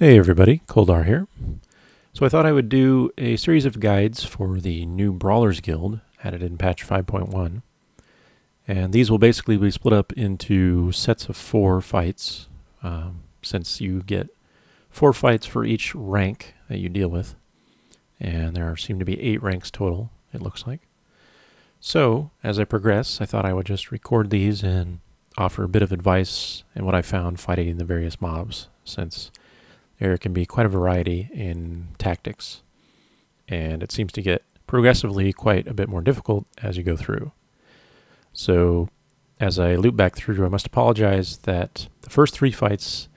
Hey everybody, Koldar here. So I thought I would do a series of guides for the new Brawlers Guild added in patch 5.1. And these will basically be split up into sets of 4 fights, since you get 4 fights for each rank that you deal with. And there seem to be 8 ranks total, it looks like. So, as I progress, I thought I would just record these and offer a bit of advice and what I found fighting the various mobs, since there can be quite a variety in tactics, and it seems to get progressively quite a bit more difficult as you go through. So, as I loop back through, I must apologize that the first 3 fights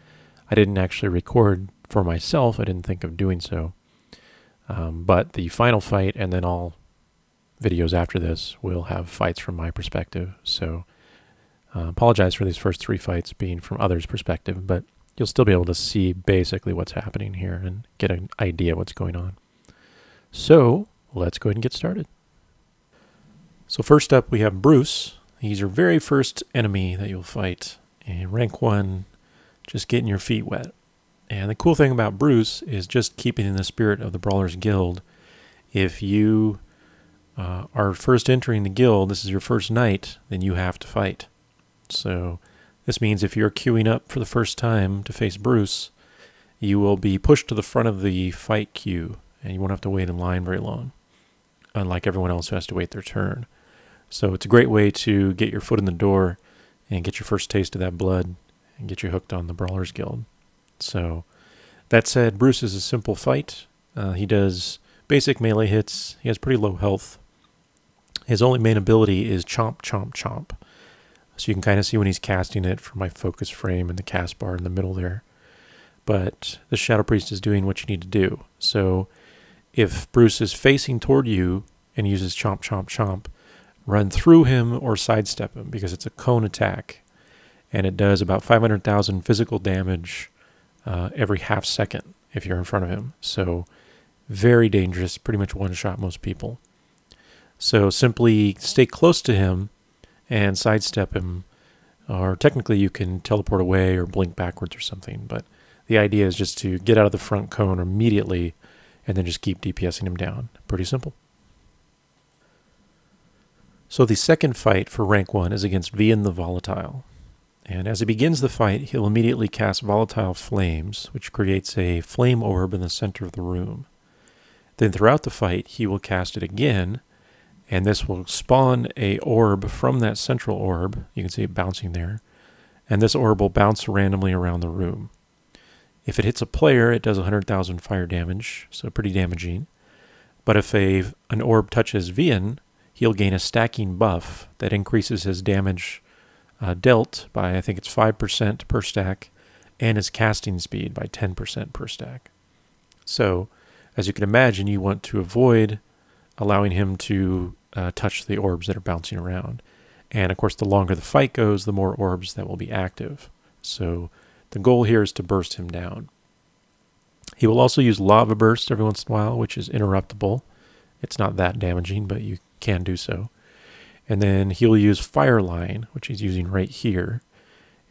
I didn't actually record for myself. I didn't think of doing so. But the final fight and then all videos after this will have fights from my perspective. So, apologize for these first 3 fights being from others' perspective, but you'll still be able to see basically what's happening here and get an idea what's going on. So, let's go ahead and get started. So first up we have Bruce. He's your very first enemy that you'll fight. And rank 1, just getting your feet wet. And the cool thing about Bruce is just keeping in the spirit of the Brawlers Guild. If you are first entering the guild, this is your first night, then you have to fight. So this means if you're queuing up for the first time to face Bruce, you will be pushed to the front of the fight queue, and you won't have to wait in line very long, unlike everyone else who has to wait their turn. So it's a great way to get your foot in the door and get your first taste of that blood and get you hooked on the Brawlers Guild. So that said, Bruce is a simple fight. He does basic melee hits. He has pretty low health. His only main ability is chomp, chomp, chomp. So you can kind of see when he's casting it from my focus frame and the cast bar in the middle there. But the Shadow Priest is doing what you need to do. So if Bruce is facing toward you and uses chomp, chomp, chomp, run through him or sidestep him, because it's a cone attack. And it does about 500,000 physical damage every half second if you're in front of him. So very dangerous, pretty much one-shot most people. So simply stay close to him and sidestep him, or technically you can teleport away or blink backwards or something, but the idea is just to get out of the front cone immediately and then just keep DPSing him down. Pretty simple. So the second fight for rank 1 is against Vian the Volatile. And as he begins the fight, he'll immediately cast Volatile Flames, which creates a flame orb in the center of the room. Then throughout the fight, he will cast it again, and this will spawn a orb from that central orb. You can see it bouncing there. And this orb will bounce randomly around the room. If it hits a player, it does 100,000 fire damage, so pretty damaging. But if an orb touches Vian, he'll gain a stacking buff that increases his damage dealt by, I think it's 5% per stack, and his casting speed by 10% per stack. So, as you can imagine, you want to avoid allowing him to touch the orbs that are bouncing around. And of course, the longer the fight goes, the more orbs that will be active. So the goal here is to burst him down. He will also use Lava Burst every once in a while, which is interruptible. It's not that damaging, but you can do so. And then he'll use Fire Line, which he's using right here.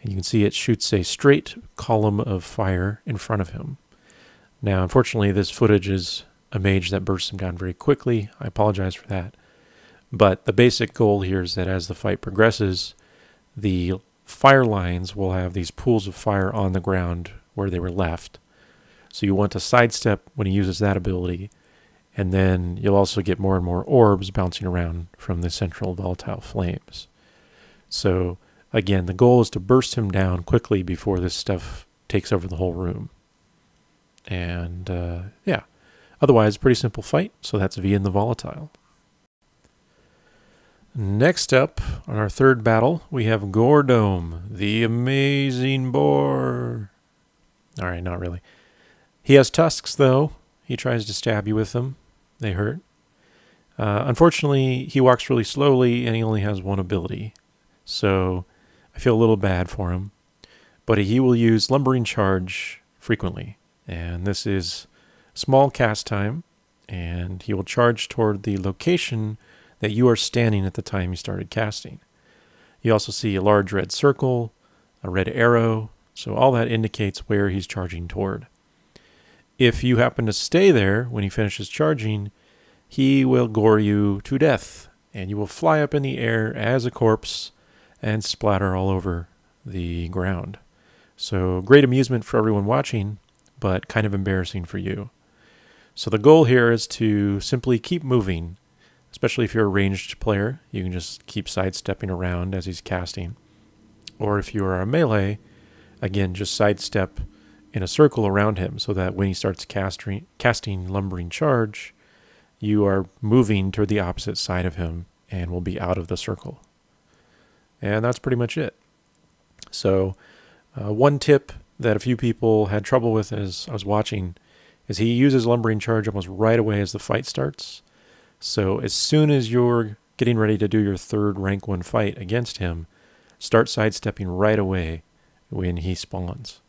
And you can see it shoots a straight column of fire in front of him. Now, unfortunately, this footage is a mage that bursts him down very quickly. I apologize for that. But the basic goal here is that as the fight progresses, the fire lines will have these pools of fire on the ground where they were left. So you want to sidestep when he uses that ability, and then you'll also get more and more orbs bouncing around from the central volatile flames. So again, the goal is to burst him down quickly before this stuff takes over the whole room. And yeah. Otherwise, pretty simple fight, so that's Vian the Volatile. Next up, on our third battle, we have Goredome, the amazing boar. Alright, not really. He has tusks, though. He tries to stab you with them. They hurt. Unfortunately, he walks really slowly, and he only has one ability. So, I feel a little bad for him. But he will use Lumbering Charge frequently, and this is small cast time, and he will charge toward the location that you are standing at the time you started casting. You also see a large red circle, a red arrow, so all that indicates where he's charging toward. if you happen to stay there when he finishes charging, he will gore you to death, and you will fly up in the air as a corpse and splatter all over the ground. So great amusement for everyone watching, but kind of embarrassing for you. So the goal here is to simply keep moving, especially if you're a ranged player. You can just keep sidestepping around as he's casting. Or if you are a melee, again, just sidestep in a circle around him so that when he starts casting Lumbering Charge, you are moving toward the opposite side of him and will be out of the circle. And that's pretty much it. So one tip that a few people had trouble with as I was watching is he uses Lumbering Charge almost right away as the fight starts. So as soon as you're getting ready to do your third rank 1 fight against him, start sidestepping right away when he spawns.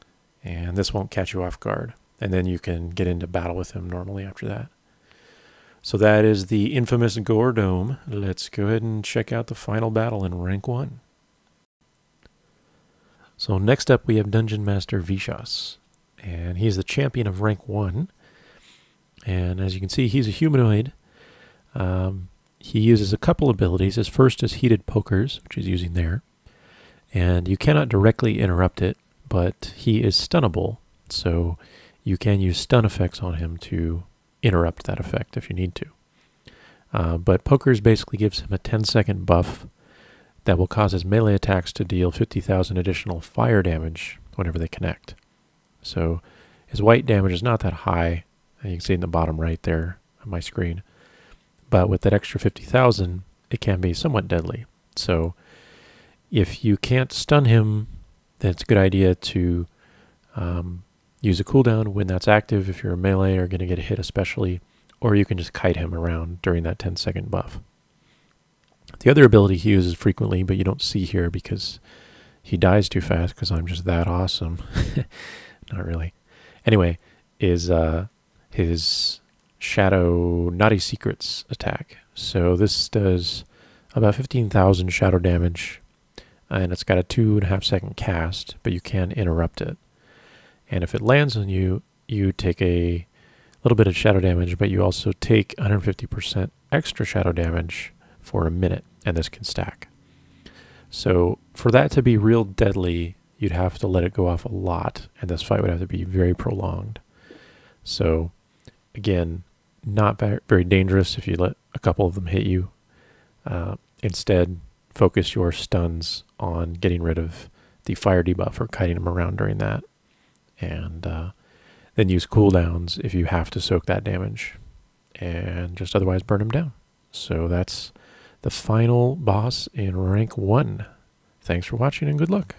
And this won't catch you off guard. And then you can get into battle with him normally after that. So that is the infamous Goredome. Let's go ahead and check out the final battle in rank 1. So next up we have Dungeon Master Vishas. And he's the champion of rank 1. And as you can see, he's a humanoid. He uses a couple abilities. His first is Heated Pokers, which he's using there. And you cannot directly interrupt it, but he is stunnable. So you can use stun effects on him to interrupt that effect if you need to. But Pokers basically gives him a 10-second buff that will cause his melee attacks to deal 50,000 additional fire damage whenever they connect. So his white damage is not that high, and you can see in the bottom right there on my screen. But with that extra 50,000, it can be somewhat deadly. So if you can't stun him, then it's a good idea to use a cooldown when that's active if you're a melee or going to get a hit especially, or you can just kite him around during that 10-second buff. The other ability he uses frequently, but you don't see here because he dies too fast because I'm just that awesome. Not really. Anyway, is his Shadow Naughty Secrets attack. So this does about 15,000 shadow damage, and it's got a 2.5-second cast, but you can interrupt it. And if it lands on you, you take a little bit of shadow damage, but you also take 150% extra shadow damage for a minute, and this can stack. So for that to be real deadly, you'd have to let it go off a lot, and this fight would have to be very prolonged. So again, not very dangerous if you let a couple of them hit you. Instead, focus your stuns on getting rid of the fire debuff or kiting them around during that. And then use cooldowns if you have to soak that damage. And just otherwise burn them down. So that's the final boss in rank 1. Thanks for watching and good luck.